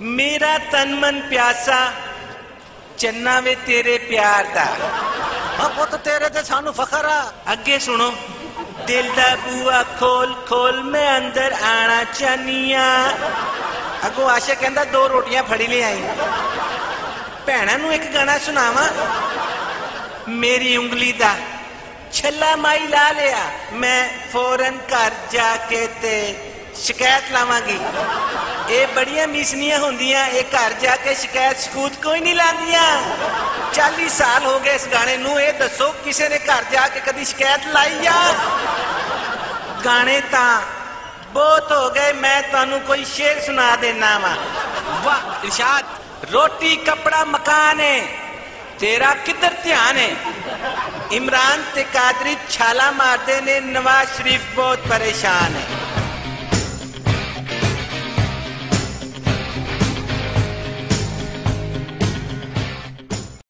मेरा तन मन प्यासा चन्ना वे तेरे प्यार दा। हाँ पुत तेरे ते सानू फखर आ। अगे सुनो, दिल दा बुआ खोल खोल मैं अंदर आना चाहनिया। अगो आशा कहंदा दो रोटियां फड़ी ले आई। भैणा नू एक गाना सुनावा। मेरी उंगली दा छला माई ला लिया, मैं फौरन घर जाके ते शिकायत लावांगी। ये बड़िया मीसनियां होंदियां, ये घर जाके शिकायत शकूत कोई नहीं लांदियां। 40 साल हो गए इस गाने नू, ये दसो किसी ने घर जाके कदी शिकायत लाई आ? गाने तां बहुत हो गए, मैं तुहानू कोई शेर सुना देना वा। वाह इरशाद। रोटी कपड़ा मकान है, तेरा किधर ध्यान है? इमरान ते कादरी छाला मारते ने, नवाज शरीफ बहुत परेशान है।